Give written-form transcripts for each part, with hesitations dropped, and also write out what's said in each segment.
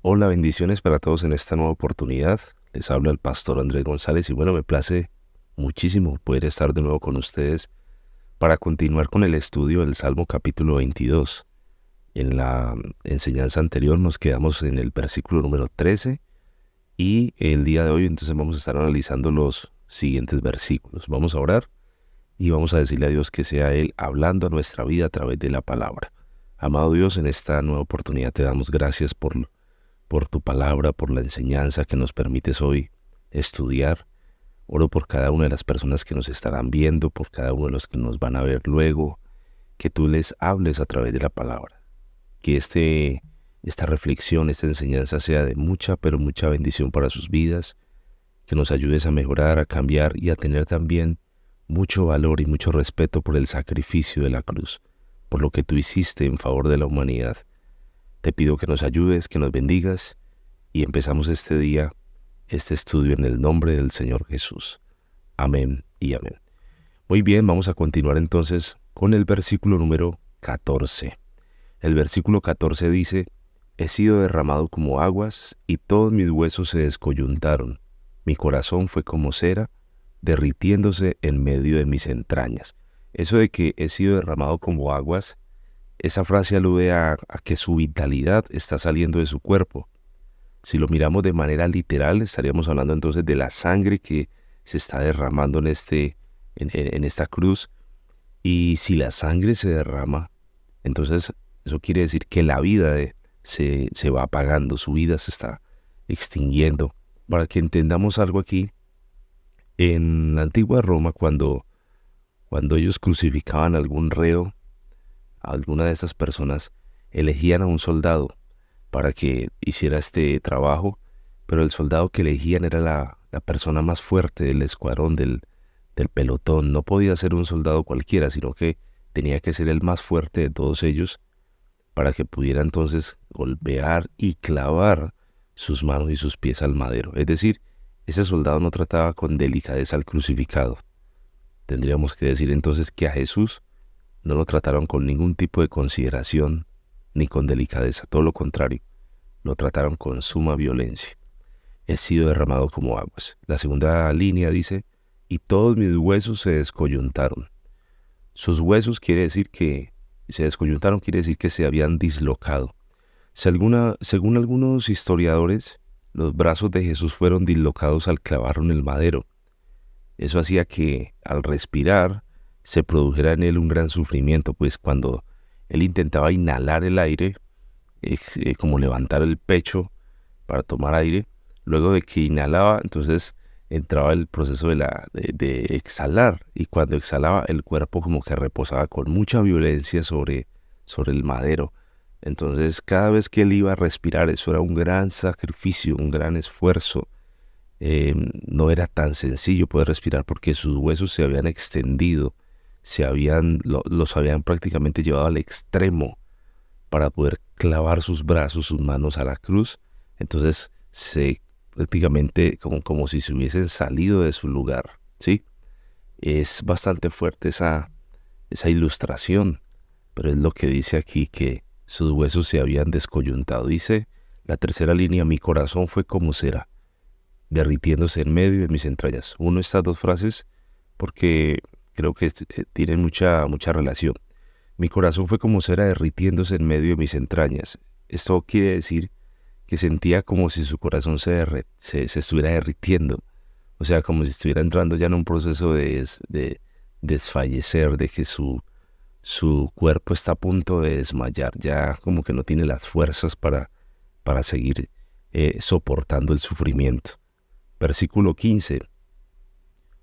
Hola, bendiciones para todos en esta nueva oportunidad. Les habla el pastor Andrés González y bueno, me place muchísimo poder estar de nuevo con ustedes para continuar con el estudio del Salmo capítulo 22. En la enseñanza anterior nos quedamos en el versículo número 13 y el día de hoy entonces vamos a estar analizando los siguientes versículos. Vamos a orar y vamos a decirle a Dios que sea Él hablando a nuestra vida a través de la palabra. Amado Dios, en esta nueva oportunidad te damos gracias por tu palabra, por la enseñanza que nos permites hoy estudiar. Oro por cada una de las personas que nos estarán viendo, por cada uno de los que nos van a ver luego, que tú les hables a través de la palabra. Que esta reflexión, esta enseñanza sea de mucha, pero mucha bendición para sus vidas, que nos ayudes a mejorar, a cambiar y a tener también mucho valor y mucho respeto por el sacrificio de la cruz, por lo que tú hiciste en favor de la humanidad. Te pido que nos ayudes, que nos bendigas y empezamos este día, este estudio en el nombre del Señor Jesús. Amén y amén. Muy bien, vamos a continuar entonces con el versículo número 14. El versículo 14 dice: He sido derramado como aguas y todos mis huesos se descoyuntaron. Mi corazón fue como cera, derritiéndose en medio de mis entrañas. Eso de que he sido derramado como aguas, esa frase alude a que su vitalidad está saliendo de su cuerpo. Si lo miramos de manera literal, estaríamos hablando entonces de la sangre que se está derramando en esta cruz. Y si la sangre se derrama, entonces eso quiere decir que la vida se va apagando, su vida se está extinguiendo. Para que entendamos algo aquí, en la antigua Roma, cuando ellos crucificaban a algún reo, a alguna de estas personas, elegían a un soldado para que hiciera este trabajo, pero el soldado que elegían era la persona más fuerte del escuadrón, del pelotón. No podía ser un soldado cualquiera, sino que tenía que ser el más fuerte de todos ellos para que pudiera entonces golpear y clavar sus manos y sus pies al madero. Es decir, ese soldado no trataba con delicadeza al crucificado. Tendríamos que decir entonces que a Jesús no lo trataron con ningún tipo de consideración ni con delicadeza, todo lo contrario, lo trataron con suma violencia. He sido derramado como aguas. La segunda línea dice: y todos mis huesos se descoyuntaron. Sus huesos se descoyuntaron quiere decir que se habían dislocado. Según algunos historiadores, los brazos de Jesús fueron dislocados al clavarlo en el madero. Eso hacía que al respirar se produjera en él un gran sufrimiento, pues cuando él intentaba inhalar el aire, como levantar el pecho para tomar aire, luego de que inhalaba, entonces entraba el proceso de exhalar, y cuando exhalaba el cuerpo como que reposaba con mucha violencia sobre el madero. Entonces cada vez que él iba a respirar, eso era un gran sacrificio, un gran esfuerzo. No era tan sencillo poder respirar porque sus huesos se habían extendido, los habían prácticamente llevado al extremo para poder clavar sus brazos, sus manos a la cruz. Entonces prácticamente como si se hubiesen salido de su lugar, ¿sí? Es bastante fuerte esa ilustración, pero es lo que dice aquí, que sus huesos se habían descoyuntado. Dice la tercera línea: mi corazón fue como cera, derritiéndose en medio de mis entrañas. Uno estas dos frases porque creo que tienen mucha relación. Mi corazón fue como cera derritiéndose en medio de mis entrañas. Esto quiere decir que sentía como si su corazón se estuviera derritiendo. O sea, como si estuviera entrando ya en un proceso de desfallecer, de que su cuerpo está a punto de desmayar, ya como que no tiene las fuerzas para seguir soportando el sufrimiento. Versículo 15.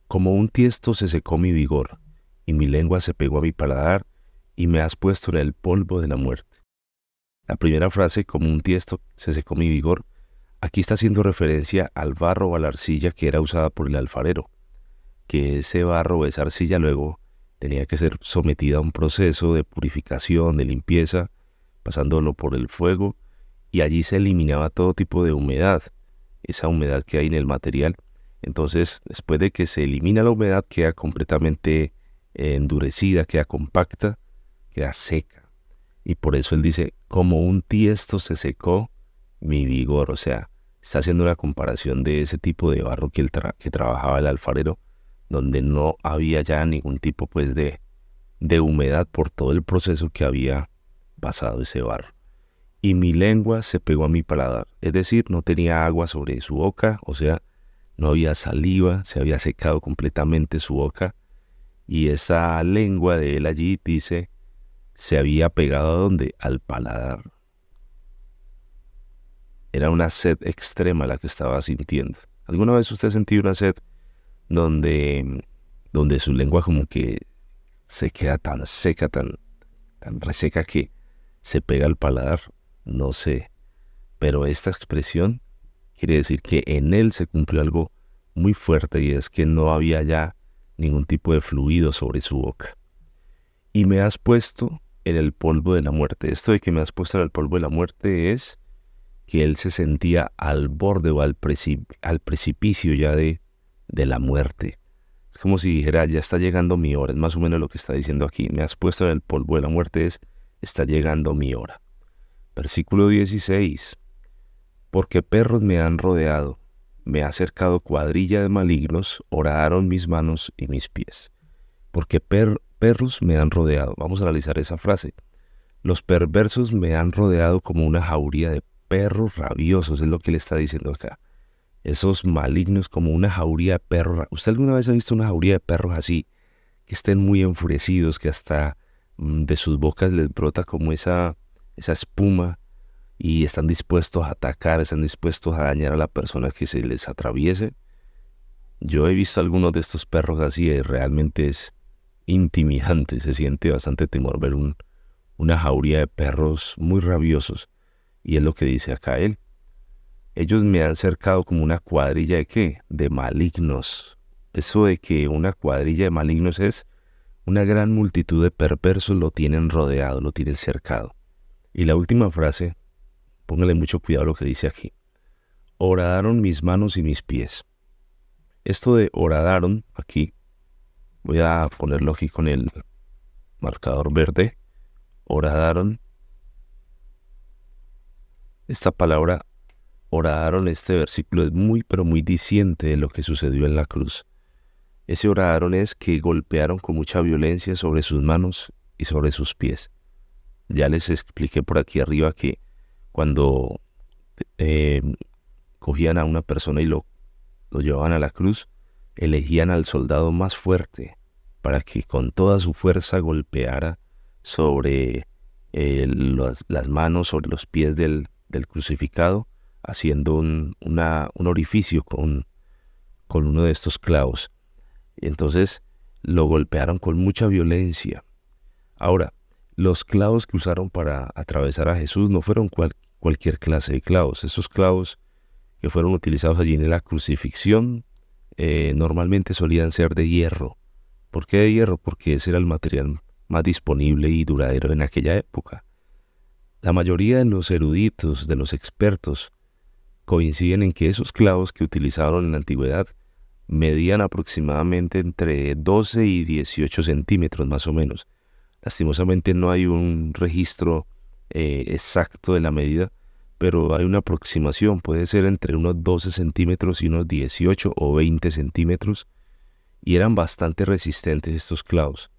Como un tiesto se secó mi vigor, y mi lengua se pegó a mi paladar, y me has puesto en el polvo de la muerte. La primera frase, como un tiesto se secó mi vigor, aquí está haciendo referencia al barro o a la arcilla que era usada por el alfarero, que ese barro o esa arcilla luego tenía que ser sometida a un proceso de purificación, de limpieza, pasándolo por el fuego, y allí se eliminaba todo tipo de humedad, esa humedad que hay en el material. Entonces, después de que se elimina la humedad, queda completamente endurecida, queda compacta, queda seca. Y por eso él dice: como un tiesto se secó mi vigor. O sea, está haciendo una comparación de ese tipo de barro que trabajaba el alfarero, donde no había ya ningún tipo pues de humedad por todo el proceso que había pasado ese barro. Y mi lengua se pegó a mi paladar, es decir, no tenía agua sobre su boca, o sea, no había saliva, se había secado completamente su boca, y esa lengua de él allí, dice, se había pegado ¿a dónde? Al paladar. Era una sed extrema la que estaba sintiendo. ¿Alguna vez usted ha sentido una sed donde su lengua como que se queda tan seca, tan reseca que se pega al paladar? No sé, pero esta expresión quiere decir que en él se cumplió algo muy fuerte, y es que no había ya ningún tipo de fluido sobre su boca. Y me has puesto en el polvo de la muerte. Esto de que me has puesto en el polvo de la muerte es que él se sentía al borde o al precipicio ya de la muerte. Es como si dijera, ya está llegando mi hora. Es más o menos lo que está diciendo aquí. Me has puesto en el polvo de la muerte es, está llegando mi hora. Versículo 16. Porque perros me han rodeado, me ha cercado cuadrilla de malignos, horadaron mis manos y mis pies. Porque perros me han rodeado. Vamos a analizar esa frase. Los perversos me han rodeado como una jauría de perros rabiosos, es lo que le está diciendo acá. Esos malignos como una jauría de perros. ¿Usted alguna vez ha visto una jauría de perros así, que estén muy enfurecidos, que hasta de sus bocas les brota como esa espuma, y están dispuestos a atacar, están dispuestos a dañar a la persona que se les atraviese? Yo he visto algunos de estos perros así y realmente es intimidante, se siente bastante temor ver una jauría de perros muy rabiosos. Y es lo que dice acá él. Ellos me han cercado como una cuadrilla de ¿qué? De malignos. Eso de que una cuadrilla de malignos es una gran multitud de perversos lo tienen rodeado, lo tienen cercado. Y la última frase, póngale mucho cuidado a lo que dice aquí. Horadaron mis manos y mis pies. Esto de horadaron, aquí, voy a ponerlo aquí con el marcador verde. Horadaron. Esta palabra horadaron, este versículo es muy pero muy diciente de lo que sucedió en la cruz. Ese horadaron es que golpearon con mucha violencia sobre sus manos y sobre sus pies. Ya les expliqué por aquí arriba que cuando cogían a una persona y lo llevaban a la cruz, elegían al soldado más fuerte para que con toda su fuerza golpeara sobre las manos, sobre los pies del crucificado, haciendo un orificio con uno de estos clavos. Entonces lo golpearon con mucha violencia. Ahora, los clavos que usaron para atravesar a Jesús no fueron cualquier clase de clavos. Esos clavos que fueron utilizados allí en la crucifixión normalmente solían ser de hierro. ¿Por qué de hierro? Porque ese era el material más disponible y duradero en aquella época. La mayoría de los eruditos, de los expertos, coinciden en que esos clavos que utilizaron en la antigüedad medían aproximadamente entre 12 y 18 centímetros más o menos. Lastimosamente no hay un registro exacto de la medida, pero hay una aproximación, puede ser entre unos 12 centímetros y unos 18 o 20 centímetros, y eran bastante resistentes estos clavos.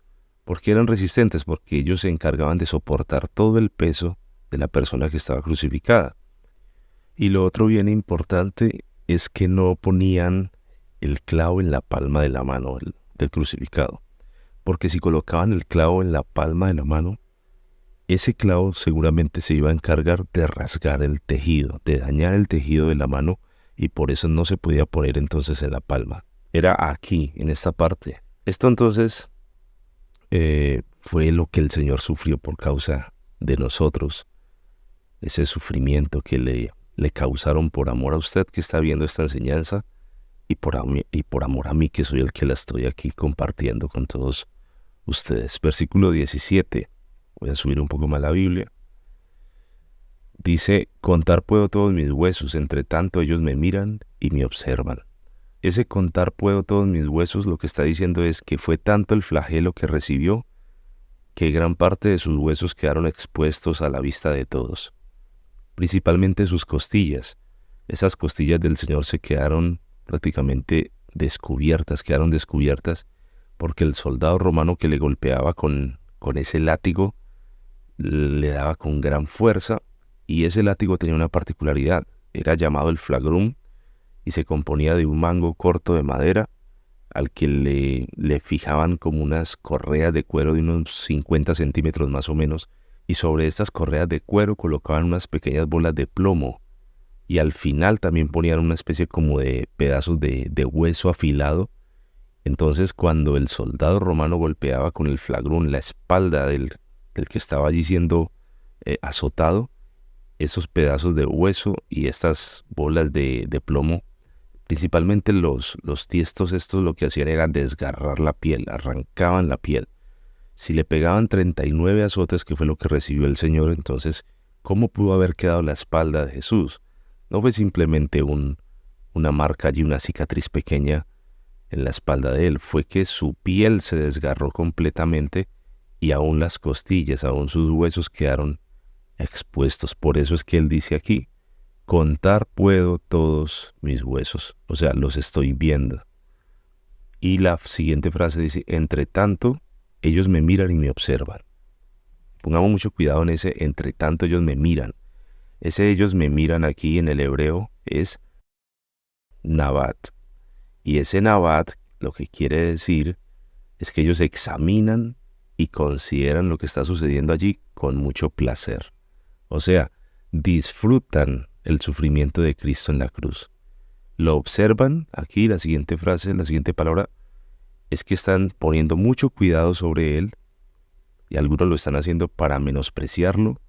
¿Por qué eran resistentes? Porque ellos se encargaban de soportar todo el peso de la persona que estaba crucificada. Y lo otro bien importante es que no ponían el clavo en la palma de la mano del crucificado, porque si colocaban el clavo en la palma de la mano, ese clavo seguramente se iba a encargar de rasgar el tejido, de dañar el tejido de la mano, y por eso no se podía poner entonces en la palma. Era aquí, en esta parte. Esto entonces fue lo que el Señor sufrió por causa de nosotros. Ese sufrimiento que le causaron por amor a usted que está viendo esta enseñanza, y por amor a mí que soy el que la estoy aquí compartiendo con todos ustedes. Versículo 17. Voy a subir un poco más la Biblia. Dice, contar puedo todos mis huesos, entre tanto ellos me miran y me observan. Ese contar puedo todos mis huesos, lo que está diciendo es que fue tanto el flagelo que recibió, que gran parte de sus huesos quedaron expuestos a la vista de todos. principalmente sus costillas. Esas costillas del Señor se quedaron prácticamente quedaron descubiertas, porque el soldado romano que le golpeaba con ese látigo le daba con gran fuerza, y ese látigo tenía una particularidad: era llamado el flagrum y se componía de un mango corto de madera al que le fijaban como unas correas de cuero de unos 50 centímetros más o menos, y sobre estas correas de cuero colocaban unas pequeñas bolas de plomo, y al final también ponían una especie como de pedazos de hueso afilado. Entonces, cuando el soldado romano golpeaba con el flagrum la espalda del que estaba allí siendo azotado, esos pedazos de hueso y estas bolas de plomo, principalmente los tiestos estos, lo que hacían era desgarrar la piel, arrancaban la piel. Si le pegaban 39 azotes, que fue lo que recibió el Señor, entonces, ¿cómo pudo haber quedado la espalda de Jesús? No fue simplemente una marca allí, una cicatriz pequeña en la espalda de él, fue que su piel se desgarró completamente, y aún las costillas, aún sus huesos quedaron expuestos. Por eso es que él dice aquí: contar puedo todos mis huesos, o sea, los estoy viendo. Y la siguiente frase dice: entre tanto, ellos me miran y me observan. Pongamos mucho cuidado en ese entre tanto ellos me miran. Ese ellos me miran aquí en el hebreo es nabat. Y ese nabat lo que quiere decir es que ellos examinan y consideran lo que está sucediendo allí con mucho placer. O sea, disfrutan el sufrimiento de Cristo en la cruz. Lo observan. Aquí la siguiente frase, la siguiente palabra, es que están poniendo mucho cuidado sobre él, y algunos lo están haciendo para menospreciarlo,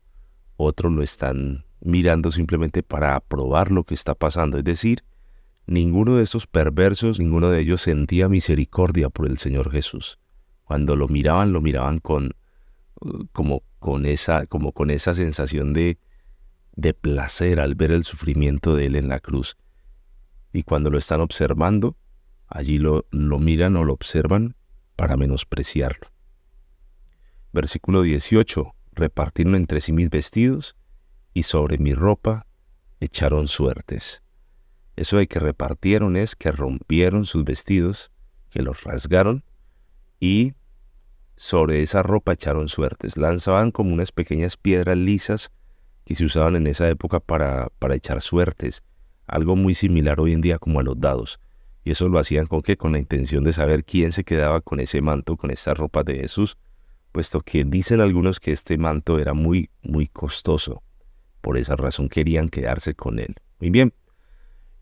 otros lo están mirando simplemente para aprobar lo que está pasando. Es decir, ninguno de esos perversos, ninguno de ellos sentía misericordia por el Señor Jesús. Cuando lo miraban como con esa sensación de placer al ver el sufrimiento de él en la cruz. Y cuando lo están observando, allí lo miran o lo observan para menospreciarlo. Versículo 18: repartieron entre sí mis vestidos, y sobre mi ropa echaron suertes. Eso de que repartieron es que rompieron sus vestidos, que los rasgaron, y sobre esa ropa echaron suertes. Lanzaban como unas pequeñas piedras lisas que se usaban en esa época para echar suertes, algo muy similar hoy en día como a los dados. Y eso lo hacían ¿con qué? Con la intención de saber quién se quedaba con ese manto, con esta ropa de Jesús, puesto que dicen algunos que este manto era muy, muy costoso. Por esa razón querían quedarse con él. Muy bien.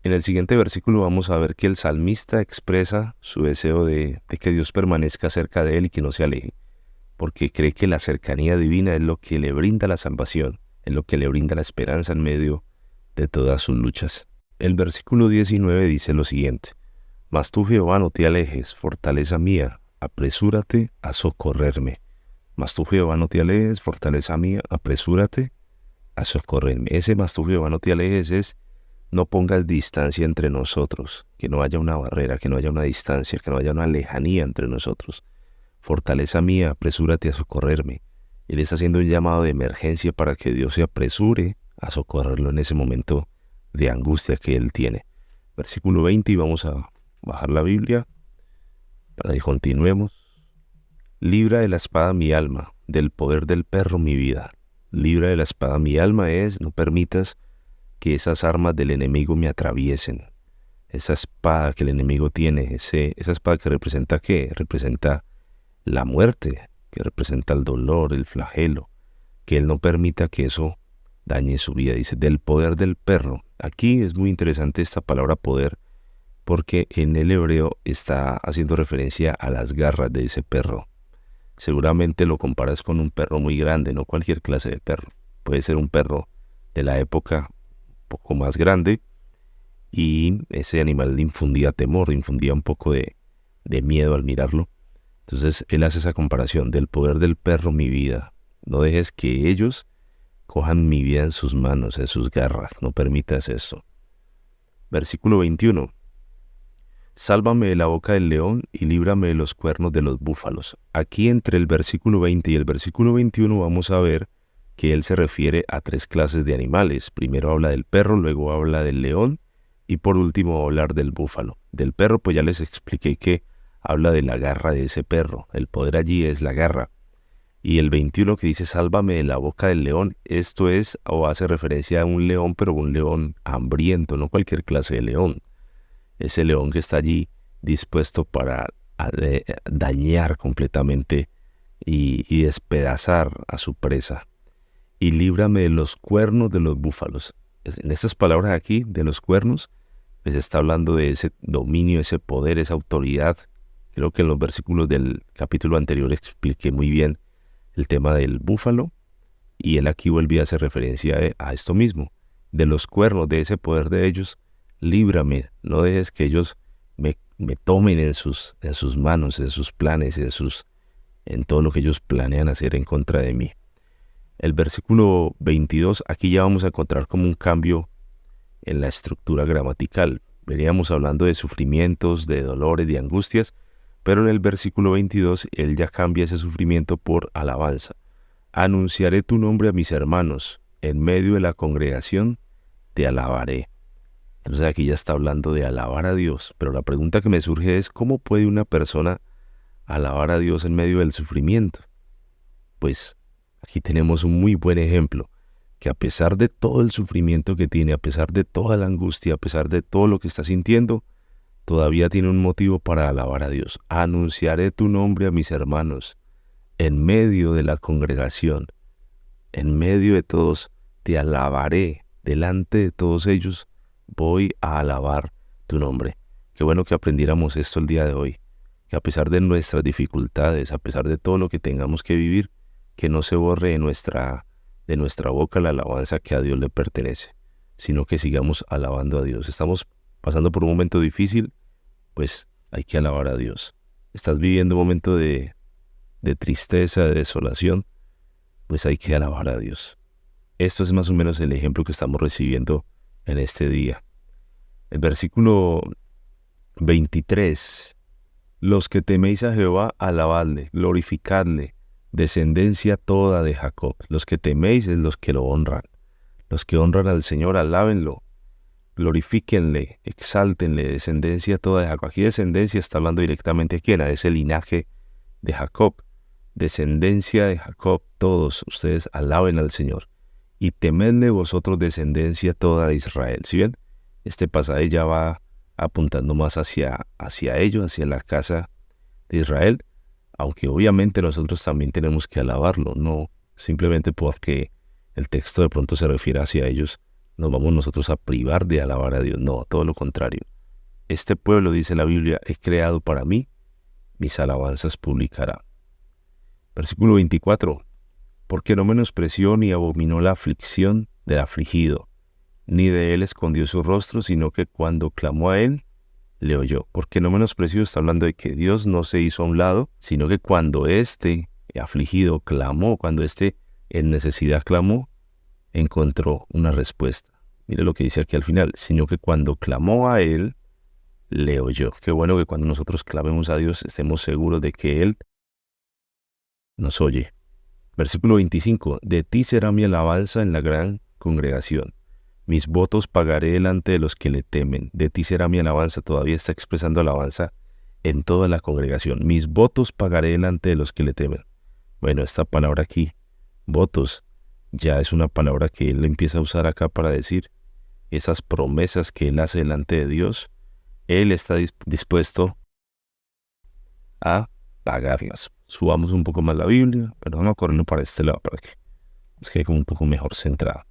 En el siguiente versículo vamos a ver que el salmista expresa su deseo de que Dios permanezca cerca de él y que no se aleje, porque cree que la cercanía divina es lo que le brinda la salvación, es lo que le brinda la esperanza en medio de todas sus luchas. El versículo 19 dice lo siguiente: mas tú, Jehová, no te alejes, fortaleza mía, apresúrate a socorrerme. Mas tú, Jehová, no te alejes, fortaleza mía, apresúrate a socorrerme. Ese mas tú, Jehová, no te alejes es: no pongas distancia entre nosotros, que no haya una barrera, que no haya una distancia, que no haya una lejanía entre nosotros. Fortaleza mía, apresúrate a socorrerme. Él está haciendo un llamado de emergencia para que Dios se apresure a socorrerlo en ese momento de angustia que él tiene. Versículo 20, y vamos a bajar la Biblia para que continuemos. Libra de la espada mi alma, del poder del perro mi vida. Libra de la espada mi alma es: no permitas que esas armas del enemigo me atraviesen. Esa espada que el enemigo tiene, esa espada que representa ¿qué? Representa la muerte, que representa el dolor, el flagelo, que él no permita que eso dañe su vida. Dice, del poder del perro. Aquí es muy interesante esta palabra poder, porque en el hebreo está haciendo referencia a las garras de ese perro. Seguramente lo comparas con un perro muy grande, no cualquier clase de perro. Puede ser un perro de la época poco más grande, y ese animal le infundía temor, le infundía un poco de miedo al mirarlo. Entonces él hace esa comparación: del poder del perro mi vida. No dejes que ellos cojan mi vida en sus manos, en sus garras, no permitas eso. Versículo 21: sálvame de la boca del león y líbrame de los cuernos de los búfalos. Aquí entre el versículo 20 y el versículo 21 vamos a ver que él se refiere a 3 clases de animales. Primero habla del perro, luego habla del león y por último va a hablar del búfalo. Del perro pues ya les expliqué que habla de la garra de ese perro. El poder allí es la garra. Y el 21 que dice sálvame de la boca del león, esto es o hace referencia a un león, pero un león hambriento, no cualquier clase de león. Ese león que está allí dispuesto para dañar completamente y despedazar a su presa. Y líbrame de los cuernos de los búfalos. En estas palabras aquí, de los cuernos, pues está hablando de ese dominio, ese poder, esa autoridad. Creo que en los versículos del capítulo anterior expliqué muy bien el tema del búfalo, y él aquí vuelve a hacer referencia a esto mismo. De los cuernos, de ese poder de ellos, líbrame, no dejes que ellos me tomen en sus manos, en sus planes, en todo lo que ellos planean hacer en contra de mí. El versículo 22, aquí ya vamos a encontrar como un cambio en la estructura gramatical. Veníamos hablando de sufrimientos, de dolores, de angustias, pero en el versículo 22 él ya cambia ese sufrimiento por alabanza. Anunciaré tu nombre a mis hermanos, en medio de la congregación te alabaré. Entonces aquí ya está hablando de alabar a Dios, pero la pregunta que me surge es ¿cómo puede una persona alabar a Dios en medio del sufrimiento? Pues aquí tenemos un muy buen ejemplo, que a pesar de todo el sufrimiento que tiene, a pesar de toda la angustia, a pesar de todo lo que está sintiendo, todavía tiene un motivo para alabar a Dios. Anunciaré tu nombre a mis hermanos, en medio de la congregación, en medio de todos, te alabaré, delante de todos ellos, voy a alabar tu nombre. Qué bueno que aprendiéramos esto el día de hoy, que a pesar de nuestras dificultades, a pesar de todo lo que tengamos que vivir, que no se borre de nuestra boca la alabanza que a Dios le pertenece, sino que sigamos alabando a Dios. Estamos pasando por un momento difícil, pues hay que alabar a Dios. Estás viviendo un momento de tristeza, de desolación, pues hay que alabar a Dios. Esto es más o menos el ejemplo que estamos recibiendo en este día. El versículo 23. Los que teméis a Jehová, alabadle, glorificadle, descendencia toda de Jacob. Los que teméis es los que lo honran. Los que honran al Señor, alábenlo, glorifíquenle, exáltenle, descendencia toda de Jacob. Aquí descendencia está hablando directamente a quién, a ese linaje de Jacob. Descendencia de Jacob, todos ustedes alaben al Señor. Y temedle vosotros, descendencia toda de Israel. ¿Sí ven? Este pasaje ya va apuntando más hacia ellos, hacia la casa de Israel, aunque obviamente nosotros también tenemos que alabarlo, no simplemente porque el texto de pronto se refiere hacia ellos, nos vamos nosotros a privar de alabar a Dios. No, todo lo contrario. Este pueblo, dice la Biblia, he creado para mí, mis alabanzas publicará. Versículo 24. Porque no menospreció ni abominó la aflicción del afligido, ni de él escondió su rostro, sino que cuando clamó a él, le oyó. Porque no menospreció, está hablando de que Dios no se hizo a un lado, sino que cuando este afligido clamó, cuando este en necesidad clamó, encontró una respuesta. Mire lo que dice aquí al final, sino que cuando clamó a él, le oyó. Qué bueno que cuando nosotros clamemos a Dios estemos seguros de que Él nos oye. Versículo 25. De ti será mi alabanza en la gran congregación. Mis votos pagaré delante de los que le temen. De ti será mi alabanza. Todavía está expresando alabanza en toda la congregación. Mis votos pagaré delante de los que le temen. Bueno, esta palabra aquí, votos, ya es una palabra que él empieza a usar acá para decir esas promesas que él hace delante de Dios. Él está dispuesto a pagarlas. Subamos un poco más la Biblia, pero vamos a correrlo para este lado para que nos quede como un poco mejor centrado.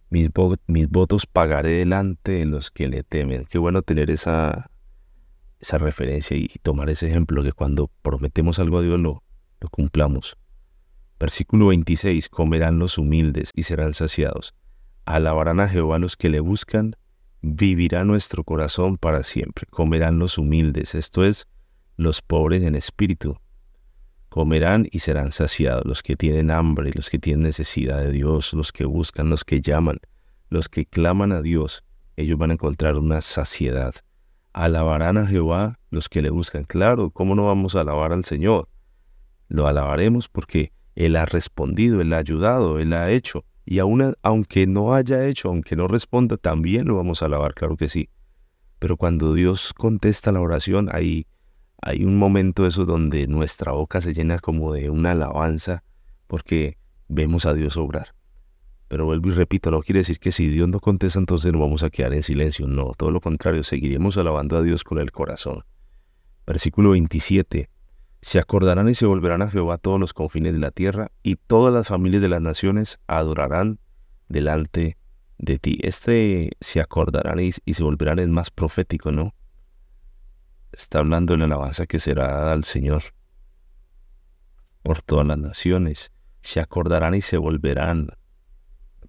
Mis votos pagaré delante de los que le temen. Qué bueno tener esa referencia y tomar ese ejemplo, que cuando prometemos algo a Dios lo cumplamos. Versículo 26. Comerán los humildes y serán saciados. Alabarán a Jehová los que le buscan. Vivirá nuestro corazón para siempre. Comerán los humildes, esto es, los pobres en espíritu. Comerán y serán saciados, los que tienen hambre, los que tienen necesidad de Dios, los que buscan, los que llaman, los que claman a Dios, ellos van a encontrar una saciedad. Alabarán a Jehová los que le buscan. Claro, ¿cómo no vamos a alabar al Señor? Lo alabaremos porque Él ha respondido, Él ha ayudado, Él ha hecho. Y aún aunque no haya hecho, aunque no responda, también lo vamos a alabar, claro que sí. Pero cuando Dios contesta la oración, hay un momento eso donde nuestra boca se llena como de una alabanza, porque vemos a Dios obrar. Pero vuelvo y repito, no quiere decir que si Dios no contesta, entonces nos vamos a quedar en silencio. No, todo lo contrario, seguiremos alabando a Dios con el corazón. Versículo 27. Se acordarán y se volverán a Jehová todos los confines de la tierra, y todas las familias de las naciones adorarán delante de ti. Se acordarán y se volverán es más profético, ¿no? Está hablando de la alabanza que será dada al Señor por todas las naciones. Se acordarán y se volverán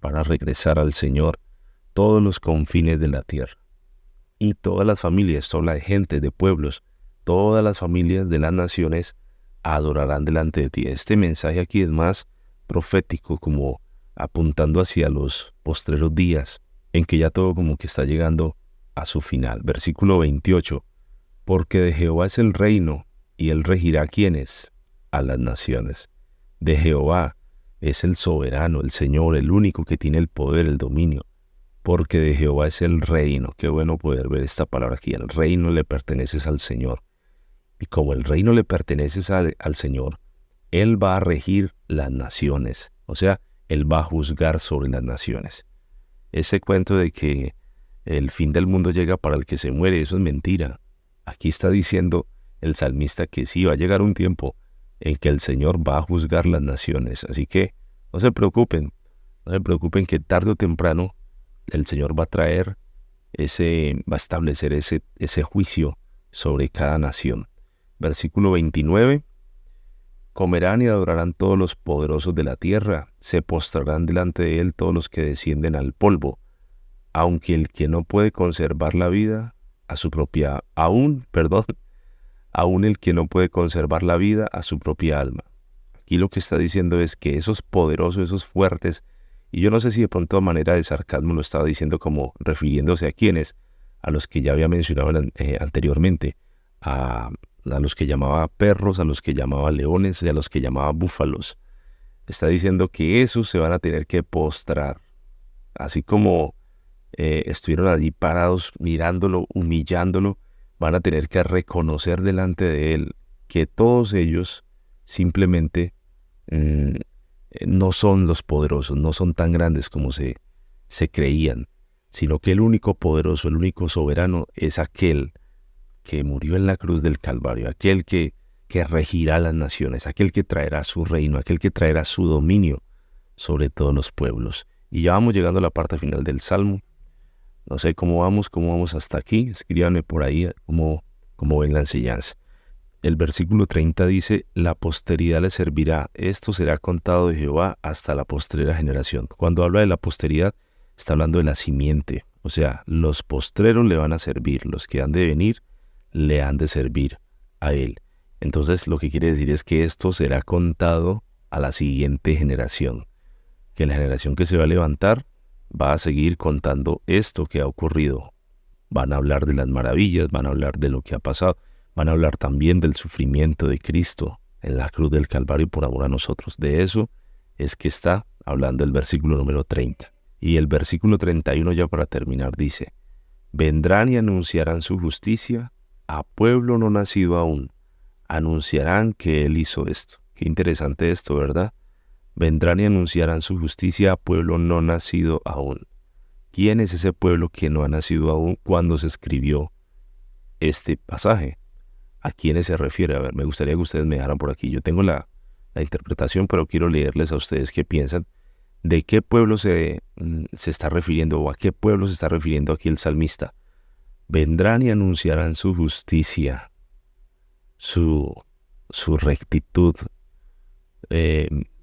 para regresar al Señor todos los confines de la tierra. Y todas las familias, son la gente de pueblos, todas las familias de las naciones adorarán delante de ti. Este mensaje aquí es más profético, como apuntando hacia los postreros días, en que ya todo como que está llegando a su final. Versículo 28. Porque de Jehová es el reino, y él regirá a quienes, a las naciones. De Jehová es el soberano, el Señor, el único que tiene el poder, el dominio. Porque de Jehová es el reino. Qué bueno poder ver esta palabra aquí. El reino le pertenece al Señor. Y como el reino le pertenece al Señor, Él va a regir las naciones. O sea, Él va a juzgar sobre las naciones. Ese cuento de que el fin del mundo llega para el que se muere, eso es mentira. Aquí está diciendo el salmista que sí, va a llegar un tiempo en que el Señor va a juzgar las naciones. Así que no se preocupen que tarde o temprano el Señor va a traer va a establecer ese juicio sobre cada nación. Versículo 29. Comerán y adorarán todos los poderosos de la tierra, se postrarán delante de él todos los que descienden al polvo, aunque el que no puede conservar la vida a su propia, aún el que no puede conservar la vida a su propia alma. Aquí lo que está diciendo es que esos poderosos, esos fuertes, y yo no sé si de pronto a manera de sarcasmo lo estaba diciendo como refiriéndose a quienes, a los que ya había mencionado anteriormente, a los que llamaba perros, a los que llamaba leones y a los que llamaba búfalos. Está diciendo que esos se van a tener que postrar, así como estuvieron allí parados mirándolo, humillándolo, van a tener que reconocer delante de él que todos ellos simplemente no son los poderosos, no son tan grandes como se creían, sino que el único poderoso, el único soberano es aquel que murió en la cruz del Calvario, aquel que regirá las naciones, aquel que traerá su reino, aquel que traerá su dominio sobre todos los pueblos. Y ya vamos llegando a la parte final del Salmo. No sé cómo vamos hasta aquí. Escríbanme por ahí cómo ven la enseñanza. El versículo 30 dice, la posteridad le servirá, esto será contado de Jehová hasta la postrera generación. Cuando habla de la posteridad, está hablando de la simiente. O sea, los postreros le van a servir, los que han de venir le han de servir a él. Entonces lo que quiere decir es que esto será contado a la siguiente generación. Que la generación que se va a levantar va a seguir contando esto que ha ocurrido. Van a hablar de las maravillas, van a hablar de lo que ha pasado, van a hablar también del sufrimiento de Cristo en la cruz del Calvario por amor a nosotros. De eso es que está hablando el versículo número 30. Y el versículo 31 ya para terminar dice, vendrán y anunciarán su justicia a pueblo no nacido aún. Anunciarán que Él hizo esto. Qué interesante esto, ¿verdad? Vendrán y anunciarán su justicia a pueblo no nacido aún. ¿Quién es ese pueblo que no ha nacido aún cuando se escribió este pasaje? ¿A quiénes se refiere? A ver, me gustaría que ustedes me dejaran por aquí. Yo tengo la interpretación, pero quiero leerles a ustedes qué piensan. ¿De qué pueblo se está refiriendo o a qué pueblo se está refiriendo aquí el salmista? Vendrán y anunciarán su justicia, su rectitud,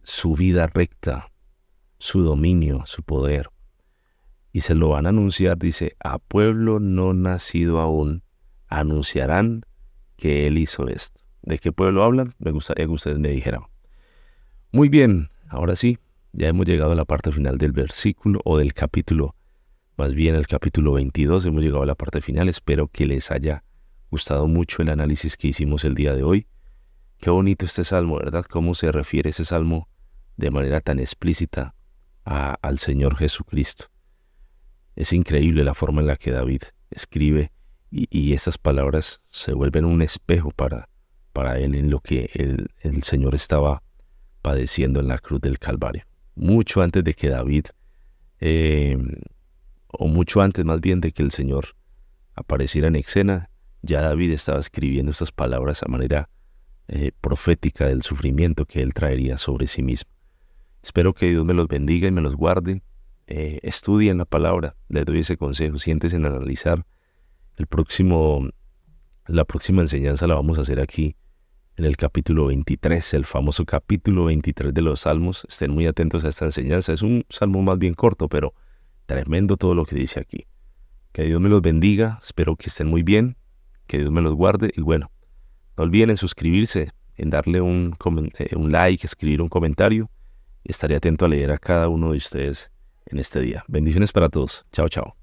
su vida recta, su dominio, su poder. Y se lo van a anunciar, dice, a pueblo no nacido aún, anunciarán que Él hizo esto. ¿De qué pueblo hablan? Me gustaría que ustedes me dijeran. Muy bien, ahora sí, ya hemos llegado a la parte final del versículo o del capítulo, más bien el capítulo 22, hemos llegado a la parte final. Espero que les haya gustado mucho el análisis que hicimos el día de hoy, Qué bonito este salmo, ¿verdad? Cómo se refiere ese salmo de manera tan explícita al Señor Jesucristo. Es increíble la forma en la que David escribe y estas palabras se vuelven un espejo para él en lo que el Señor estaba padeciendo en la cruz del Calvario. Mucho antes de que David, o mucho antes más bien de que el Señor apareciera en escena, ya David estaba escribiendo estas palabras a manera profética del sufrimiento que él traería sobre sí mismo. Espero que Dios me los bendiga y me los guarde. Estudien la palabra, les doy ese consejo, siéntense en analizar. La próxima enseñanza la vamos a hacer aquí en el capítulo 23, el famoso capítulo 23 de los Salmos. Estén muy atentos a esta enseñanza. Es un salmo más bien corto, pero tremendo todo lo que dice aquí. Que Dios me los bendiga, espero que estén muy bien, que Dios me los guarde y bueno, no olviden en suscribirse, en darle un like, escribir un comentario y estaré atento a leer a cada uno de ustedes en este día. Bendiciones para todos. Chao, chao.